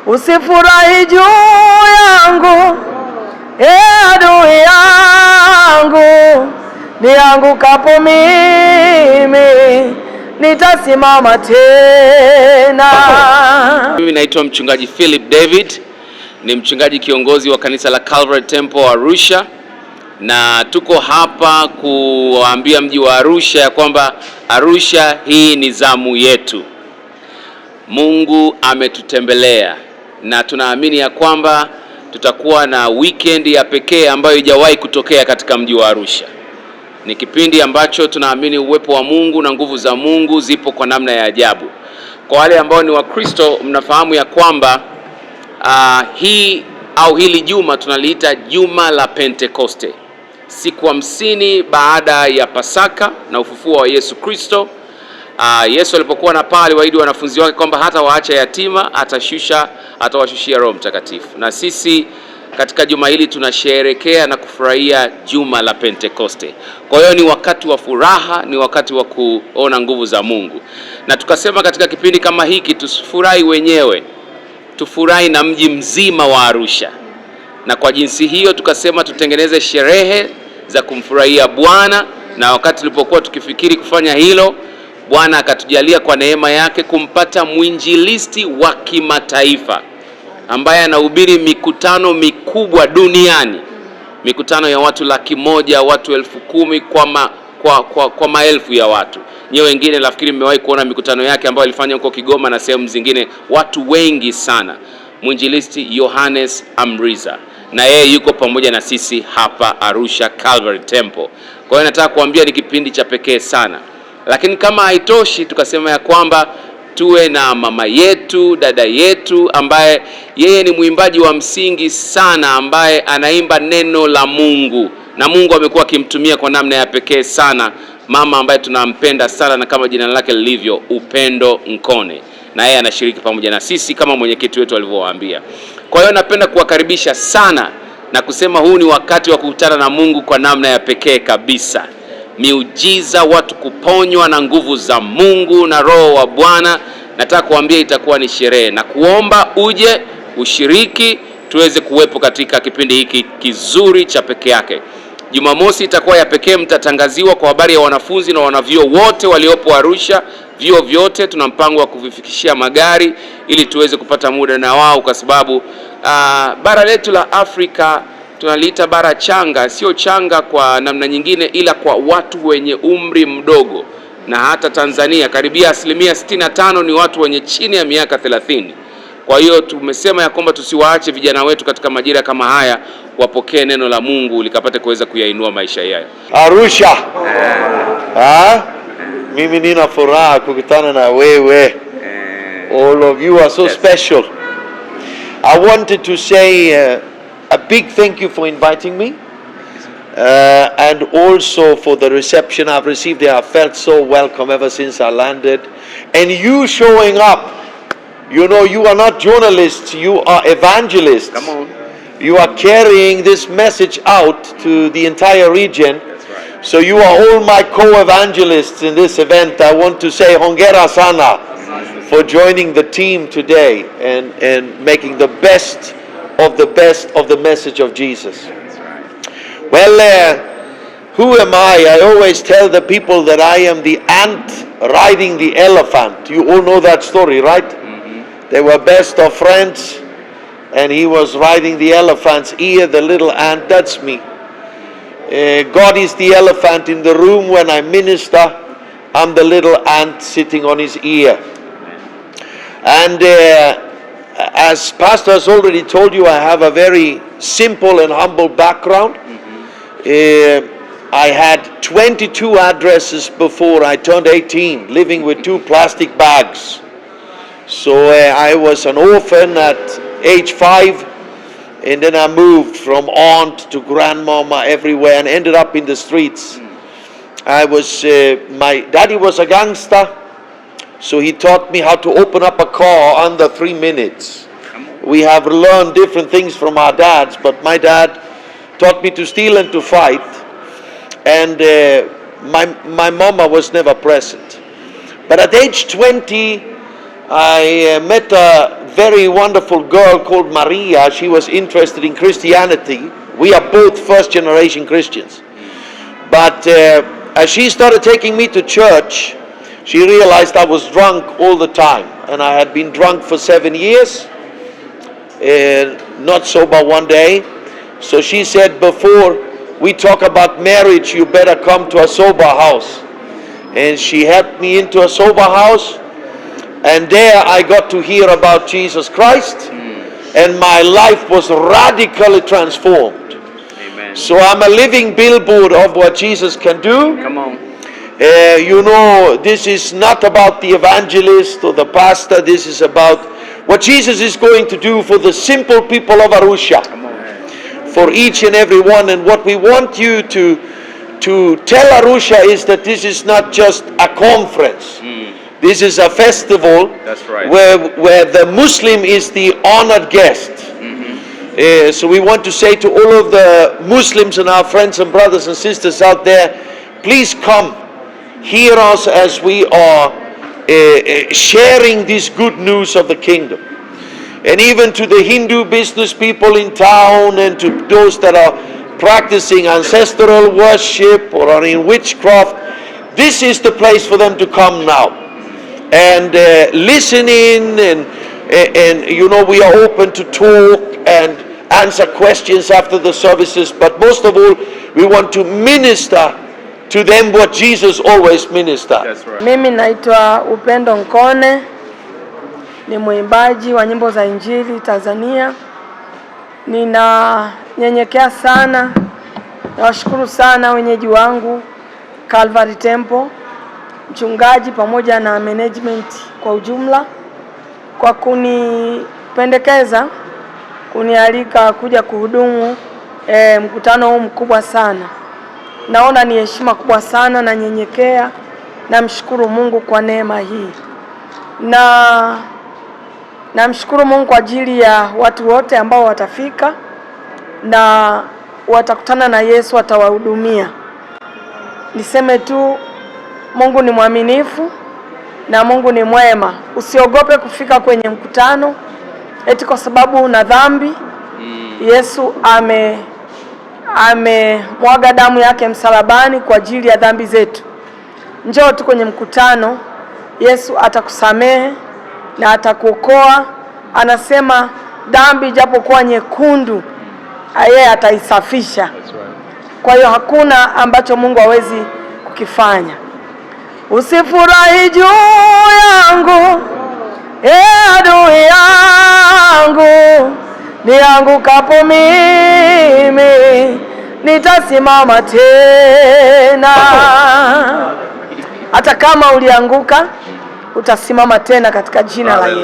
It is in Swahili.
usifurahi juu yangu, adui yangu, niangukapo mimi nitasimama tena. Mimi naitwa mchungaji Philip David, ni mchungaji kiongozi wa kanisa la Calvary Temple Arusha, na tuko hapa kuambia mji wa Arusha ya kwamba Arusha hii ni zamu yetu. Mungu ametutembelea na tunaamini ya kwamba tutakuwa na weekend ya pekee ambayo haijawahi kutokea katika mji wa Arusha. Ni kipindi ambacho tunaamini uwepo wa Mungu na nguvu za Mungu zipo kwa namna ya ajabu. Kwa wale ambao ni Wakristo, mnafahamu ya kwamba hili juma tunaliita juma la Pentekoste. Siku 50 baada ya Pasaka na ufufuo wa Yesu Kristo. Yesu alipokuwa na pale aliwaahidi wanafunzi wake kwamba hata waacha yatima, atawashushia Roho Mtakatifu. Na sisi katika juma hili tunasherehekea na kufurahia juma la Pentekoste. Kwa hiyo ni wakati wa furaha, ni wakati wa kuona nguvu za Mungu. Na tukasema katika kipindi kama hiki tusifurahi wenyewe, tufurahi na mji mzima wa Arusha. Na kwa jinsi hiyo tukasema tutengeneze sherehe za kumfurahia Bwana, na wakati tulipokuwa tukifikiri kufanya hilo, Bwana akatujalia kwa neema yake kumpata mwinjilisti wa kimataifa ambaye anahubiri mikutano mikubwa duniani, mikutano ya watu 100,000, watu 10,000 kwa maelfu ya watu. Nyewe wengine nafikiri mmewahi kuona mikutano yake ambayo alifanya huko Kigoma na sehemu zingine, watu wengi sana. Mwinjilisti Yohannes Amriza, na yeye yuko pamoja na sisi hapa Arusha Calvary Temple. Kwa hiyo nataka kuambia ni kipindi cha pekee sana. Lakini kama haitoshi, tukasema ya kwamba tuwe na mama yetu, dada yetu ambaye yeye ni mwimbaji wa msingi sana, ambaye anaimba neno la Mungu na Mungu amekuwa akimtumia kwa namna ya pekee sana, mama ambaye tunampenda sana na kama jina lake lilivyo, Upendo Nkone, na yeye anashiriki pamoja na sisi kama mwenyekiti wetu alivyowaambia. Kwa hiyo napenda kuwakaribisha sana na kusema huu ni wakati wa kukutana na Mungu kwa namna ya pekee kabisa. Miujiza, watu kuponywa na nguvu za Mungu na Roho wa Bwana. Nataka kuambia itakuwa ni sherehe na kuomba uje ushiriki, tuweze kuwepo katika kipindi hiki kizuri cha pekee yake. Jumamosi itakuwa ya pekee, mtatangaziwa kwa habari ya wanafunzi na wanavyuo wote waliopo Arusha. Vyuo vyote tuna mpango wa kuvifikishia magari ili tuweze kupata muda na wao, kwa sababu bara letu la Afrika tunaliita bara changa, sio changa kwa namna nyingine, ila kwa watu wenye umri mdogo. Na hata Tanzania karibia 65% ni watu wenye chini ya miaka 30. Kwa hiyo tumesema ya kwamba tusiwaache vijana wetu katika majira kama haya wapokee neno la Mungu likapate kuweza kuyainua maisha yao. Arusha. Mimi nina furaha kukutana na wewe. All of you are so special. I wanted to say a big thank you for inviting me, and also for the reception I've received. I have felt so welcome ever since I landed, and you showing up. You know, you are not journalists, you are evangelists. Come on. You are carrying this message out to the entire region. That's right. So you are all my co-evangelists in this event. I want to say hongera sana for joining the team today and making the best of the message of Jesus. Well, who am I? I always tell the people that I am the ant riding the elephant. You all know that story, right? Mm-hmm. They were best of friends, and he was riding the elephant's ear, the little ant. That's me. God is the elephant in the room when I minister. I'm the little ant sitting on his ear. And as Pastor has already told you, I have a very simple and humble background. Mm-hmm. I had 22 addresses before I turned 18, living with 2 plastic bags. So I was an orphan at age 5, and then I moved from aunt to grandmama everywhere and ended up in the streets. My daddy was a gangster, so he taught me how to open up a car under 3 minutes. We have learned different things from our dads, but my dad taught me to steal and to fight. And my mama was never present. But at age 20, I met a very wonderful girl called Maria. She was interested in Christianity. We are both first generation Christians. But as she started taking me to church, she realized I was drunk all the time. And I had been drunk for 7 years, not sober one day. So she said, before we talk about marriage, you better come to a sober house. And she helped me into a sober house. And there I got to hear about Jesus Christ. And my life was radically transformed. Amen. So I'm a living billboard of what Jesus can do. Come on. You know, this is not about the evangelist or the pastor. This is about what Jesus is going to do for the simple people of Arusha. For each and every one. And what we want you to tell Arusha is that this is not just a conference. This is a festival. That's right. where the Muslim is the honored guest. So we want to say to all of the Muslims and our friends and brothers and sisters out there, please come, hear us as we are sharing this good news of the kingdom. And even to the Hindu business people in town, and to those that are practicing ancestral worship or are in witchcraft, this is the place for them to come now and listen in, and you know, we are open to talk and answer questions after the services, but most of all we want to minister to them what Jesus always ministered. That's right. Mimi naitwa Upendo Nkone, ni mwimbaji wa nyimbo za Injili Tanzania. Ninanyenyekea sana, nawashukuru sana wenyeji wangu Calvary Temple, mchungaji pamoja na management kwa ujumla, kwa kunipendekeza, kunialika kuja kuhudumu mkutano huu mkubwa sana. Naona ni heshima kubwa sana, na nyenyekea, na mshukuru Mungu kwa neema hii. Na namshukuru Mungu kwa ajili ya watu wote ambao watafika na watakutana na Yesu, atawahudumia. Niseme tu Mungu ni mwaminifu na Mungu ni mwema. Usiogope kufika kwenye mkutano eti kwa sababu una dhambi. Yesu amemwaga damu yake msalabani kwa ajili ya dhambi zetu. Njoo tu kwenye mkutano, Yesu atakusamehe na atakuokoa. Anasema dhambi japokuwa nyekundu, yeye ataisafisha. Kwa hiyo hakuna ambacho Mungu hawezi kukifanya. Usifurahi juu yangu, adui yangu, niangukapo mimi nitasimama tena. Hata kama ulianguka, utasimama tena katika jina la Yesu.